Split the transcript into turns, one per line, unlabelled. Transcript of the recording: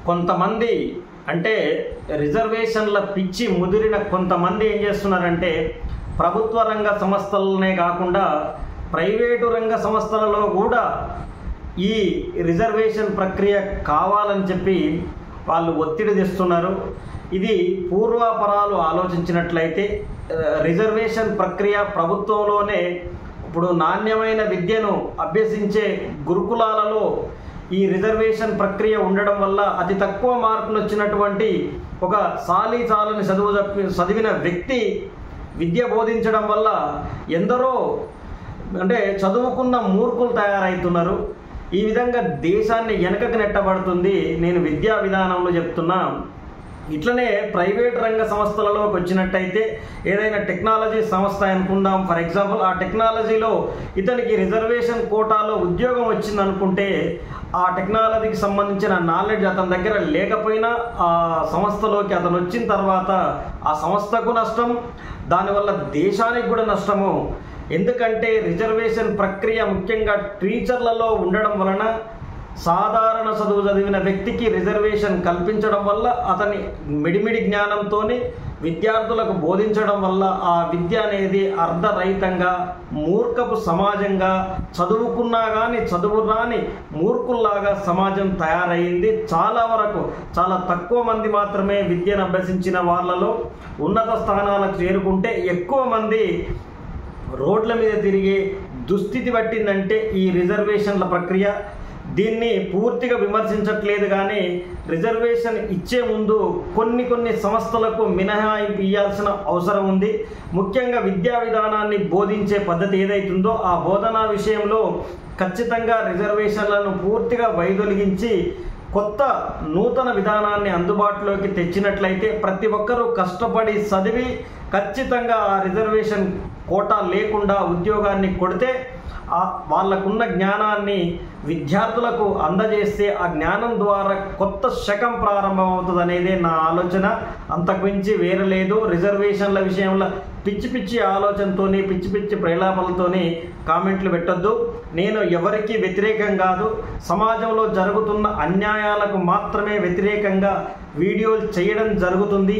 కొంతమంది అంటే రిజర్వేషన్ల పిచ్చి ముదిరిన కొంతమంది ఏం చేస్తున్నారంటే ప్రభుత్వ రంగ సంస్థలనే కాకుండా ప్రైవేటు రంగ సంస్థలలో కూడా ఈ రిజర్వేషన్ ప్రక్రియ కావాలని చెప్పి వాళ్ళు ఒత్తిడి తెస్తున్నారు. ఇది పూర్వాపరాలు ఆలోచించినట్లయితే రిజర్వేషన్ ప్రక్రియ ప్రభుత్వంలోనే ఇప్పుడు నాణ్యమైన విద్యను అభ్యసించే గురుకులాలలో ఈ రిజర్వేషన్ ప్రక్రియ ఉండడం వల్ల అతి తక్కువ మార్కులు వచ్చినటువంటి ఒక చాలని చదివిన వ్యక్తి విద్య బోధించడం వల్ల ఎందరో అంటే చదువుకున్న మూర్ఖులు తయారవుతున్నారు. ఈ విధంగా దేశాన్ని వెనకకు నెట్టబడుతుంది. నేను విద్యా విధానంలో చెప్తున్నా. ఇట్లనే ప్రైవేట్ రంగ సంస్థలలోకి వచ్చినట్టయితే ఏదైనా టెక్నాలజీ సంస్థ అనుకుందాం, ఫర్ ఎగ్జాంపుల్ ఆ టెక్నాలజీలో ఇతనికి రిజర్వేషన్ కోటాలో ఉద్యోగం వచ్చిందనుకుంటే ఆ టెక్నాలజీకి సంబంధించిన నాలెడ్జ్ అతని దగ్గర లేకపోయినా ఆ సంస్థలోకి అతను వచ్చిన తర్వాత ఆ సంస్థకు నష్టం, దానివల్ల దేశానికి కూడా నష్టము. ఎందుకంటే రిజర్వేషన్ ప్రక్రియ ముఖ్యంగా టీచర్లలో ఉండడం వలన సాధారణ చదువు చదివిన వ్యక్తికి రిజర్వేషన్ కల్పించడం వల్ల అతని మిడిమిడి జ్ఞానంతో విద్యార్థులకు బోధించడం వల్ల ఆ విద్య అనేది అర్ధరహితంగా మూర్ఖపు సమాజంగా చదువుకున్నా కానీ చదువు రాని మూర్ఖుల్లాగా సమాజం తయారైంది. చాలా వరకు చాలా తక్కువ మంది మాత్రమే విద్యను అభ్యసించిన వాళ్ళలో ఉన్నత స్థానాలకు చేరుకుంటే ఎక్కువ మంది రోడ్ల మీద తిరిగే దుస్థితి పట్టిందంటే ఈ రిజర్వేషన్ల ప్రక్రియ. దీన్ని పూర్తిగా విమర్శించట్లేదు, కానీ రిజర్వేషన్ ఇచ్చే ముందు కొన్ని సంస్థలకు మినహాయింపు ఇవ్వాల్సిన అవసరం ఉంది. ముఖ్యంగా విద్యా విధానాన్ని బోధించే పద్ధతి ఏదైతుందో ఆ బోధనా విషయంలో ఖచ్చితంగా రిజర్వేషన్లను పూర్తిగా వైదొలిగించి కొత్త నూతన విధానాన్ని అందుబాటులోకి తెచ్చినట్లయితే ప్రతి ఒక్కరూ కష్టపడి చదివి ఖచ్చితంగా ఆ రిజర్వేషన్ కోటా లేకుండా ఉద్యోగాన్ని కొడితే వాళ్ళకున్న జ్ఞానాన్ని విద్యార్థులకు అందజేస్తే ఆ జ్ఞానం ద్వారా కొత్త శకం ప్రారంభమవుతుంది అనేదే నా ఆలోచన. అంతకుమించి వేరే లేదు. రిజర్వేషన్ల విషయంలో పిచ్చి ఆలోచనతోని పిచ్చి ప్రలాపాలతోని కామెంట్లు పెట్టొద్దు. నేను ఎవరికి వ్యతిరేకం కాదు, సమాజంలో జరుగుతున్న అన్యాయాలకు మాత్రమే వ్యతిరేకంగా వీడియోలు చేయడం జరుగుతుంది.